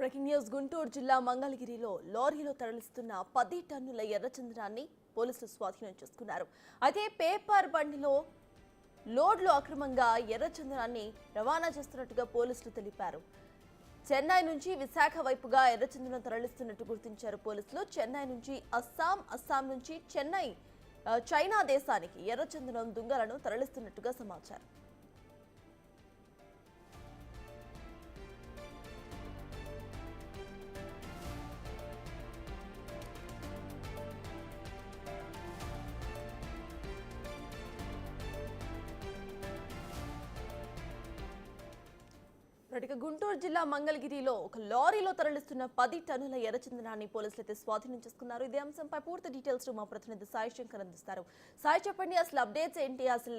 Breaking news Guntur జిల్లా మంగళగిరిలో లారీలో తరలిస్తున్న 10 టన్నుల ఎర్రచందనాన్ని పోలీసులు స్వాధీనం చేసుకున్నారు. అయితే పేపర్ బండిలో లోడ్లో అక్రమంగా ఎర్రచందనాన్ని రవాణా చేస్తున్నట్టుగా పోలీసులు తెలిపారు. చెన్నై నుంచి విశాఖ వైపుగా ఎర్రచందనం తరలిస్తున్నట్టు గుర్తించారు పోలీసులు. చెన్నై నుంచి అస్సాం నుంచి చైనా దేశానికి ఎర్రచందనం దుంగలను తరలిస్తున్నట్టుగా సమాచారం. గుంటూరు జిల్లా మంగళగిరిలో ఒక లారీలో తరలిస్తున్న 10 టన్నుల ఎర్రచందనాన్ని పోలీసులు అయితే స్వాధీనం చేసుకున్నారు. ఇదే అంశంపై పూర్తి డీటెయిల్స్ మా ప్రతినిధి సాయి శంకర్ అందిస్తారు. సాయి, చెప్పండి, అసలు అప్డేట్స్ ఏంటి? అసలు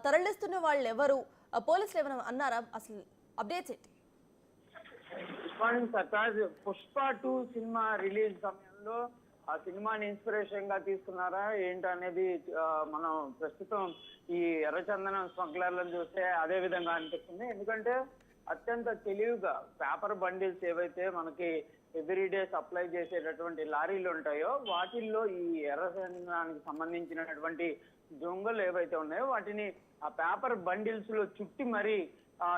తరలిస్తున్న వాళ్ళు ఎవరు? పోలీసులు ఏమైనా అన్నారా? అసలు అప్డేట్స్ ఏంటి? పుష్ప 2 సినిమా రిలీజ్ సమయంలో ఆ సినిమాని ఇన్స్పిరేషన్ గా తీసుకున్నారా ఏంటి అనేది మనం ప్రస్తుతం ఈ ఎర్రచందనం స్మగ్లర్లను చూస్తే అదే విధంగా అనిపిస్తుంది. ఎందుకంటే అత్యంత తెలివిగా పేపర్ బండిల్స్ ఏవైతే మనకి ఎవ్రీడే సప్లై చేసేటటువంటి లారీలు ఉంటాయో వాటిల్లో ఈ ఎర్రచందనానికి సంబంధించినటువంటి దొంగలు ఏవైతే ఉన్నాయో వాటిని ఆ పేపర్ బండిల్స్ లో చుట్టి మరీ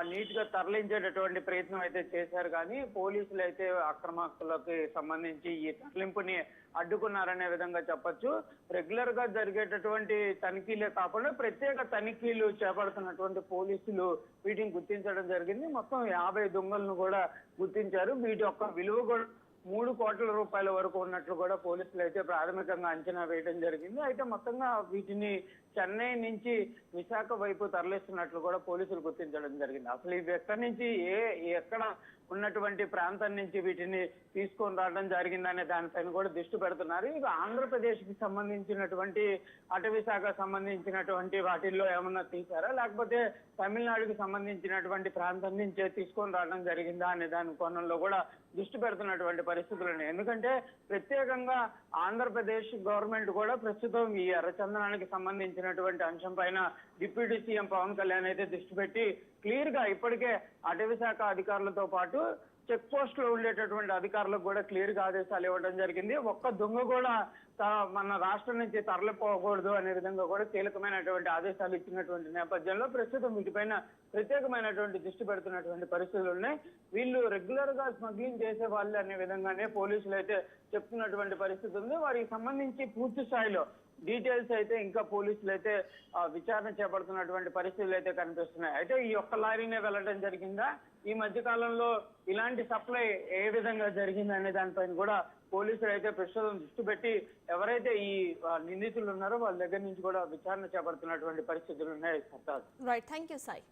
నీట్ గా తరలించేటటువంటి ప్రయత్నం అయితే చేశారు. కానీ పోలీసులు అయితే అక్రమాస్తులకు సంబంధించి ఈ తరలింపుని అడ్డుకున్నారనే విధంగా చెప్పొచ్చు. రెగ్యులర్ గా జరిగేటటువంటి తనిఖీలే కాకుండా ప్రత్యేక తనిఖీలు చేపడుతున్నటువంటి పోలీసులు వీటిని గుర్తించడం జరిగింది. మొత్తం 50 దొంగలను కూడా గుర్తించారు. వీటి యొక్క విలువ కూడా 3 కోట్ల రూపాయల వరకు ఉన్నట్లు కూడా పోలీసులు అయితే ప్రాథమికంగా అంచనా వేయడం జరిగింది. అయితే మొత్తంగా వీటిని చెన్నై నుంచి విశాఖ వైపు తరలిస్తున్నట్లు కూడా పోలీసులు గుర్తించడం జరిగింది. అసలు ఇవి ఎక్కడి నుంచి ఎక్కడ ఉన్నటువంటి ప్రాంతం నుంచి వీటిని తీసుకొని రావడం జరిగిందనే దానిపైన కూడా దృష్టి పెడుతున్నారు. ఇవి ఆంధ్రప్రదేశ్ కి సంబంధించినటువంటి అటవీ శాఖ సంబంధించినటువంటి వాటిల్లో ఏమన్నా తీశారా, లేకపోతే తమిళనాడుకి సంబంధించినటువంటి ప్రాంతం నుంచే తీసుకొని రావడం జరిగిందా అనే దాని కోణంలో కూడా దృష్టి పెడుతున్నటువంటి పరిస్థితులు ఉన్నాయి. ఎందుకంటే ప్రత్యేకంగా ఆంధ్రప్రదేశ్ గవర్నమెంట్ కూడా ప్రస్తుతం ఈ ఎర్రచందనానికి సంబంధించినటువంటి అంశం పైన డిప్యూటీ సీఎం పవన్ కళ్యాణ్ అయితే దృష్టి పెట్టి క్లియర్ గా ఇప్పటికే అటవీ శాఖ అధికారులతో పాటు చెక్ పోస్ట్ లో ఉండేటటువంటి అధికారులకు కూడా క్లియర్ గా ఆదేశాలు ఇవ్వడం జరిగింది. ఒక్క దొంగ కూడా మన రాష్ట్రం నుంచి తరలిపోకూడదు అనే విధంగా కూడా కీలకమైనటువంటి ఆదేశాలు ఇచ్చినటువంటి నేపథ్యంలో ప్రస్తుతం వీటిపైన ప్రత్యేకమైనటువంటి దృష్టి పెడుతున్నటువంటి పరిస్థితులు ఉన్నాయి. వీళ్ళు రెగ్యులర్ గా స్మగ్లింగ్ చేసే వాళ్ళు అనే విధంగానే పోలీసులు అయితే చెప్తున్నటువంటి పరిస్థితి ఉంది. వారికి సంబంధించి పూర్తి స్థాయిలో డీటెయిల్స్ అయితే ఇంకా పోలీసులు అయితే విచారణ చేపడుతున్నటువంటి పరిస్థితులు అయితే కనిపిస్తున్నాయి. అయితే ఈ ఒక్క లారీనే వెళ్ళడం జరిగిందా, ఈ మధ్య కాలంలో ఇలాంటి సప్లై ఏ విధంగా జరిగింది అనే దానిపైన కూడా పోలీసులు అయితే ప్రస్తుతం దృష్టి పెట్టి ఎవరైతే ఈ నిందితులు ఉన్నారో వాళ్ళ దగ్గర నుంచి కూడా విచారణ చేపడుతున్నటువంటి పరిస్థితులు ఉన్నాయి. Right, thank you Sai.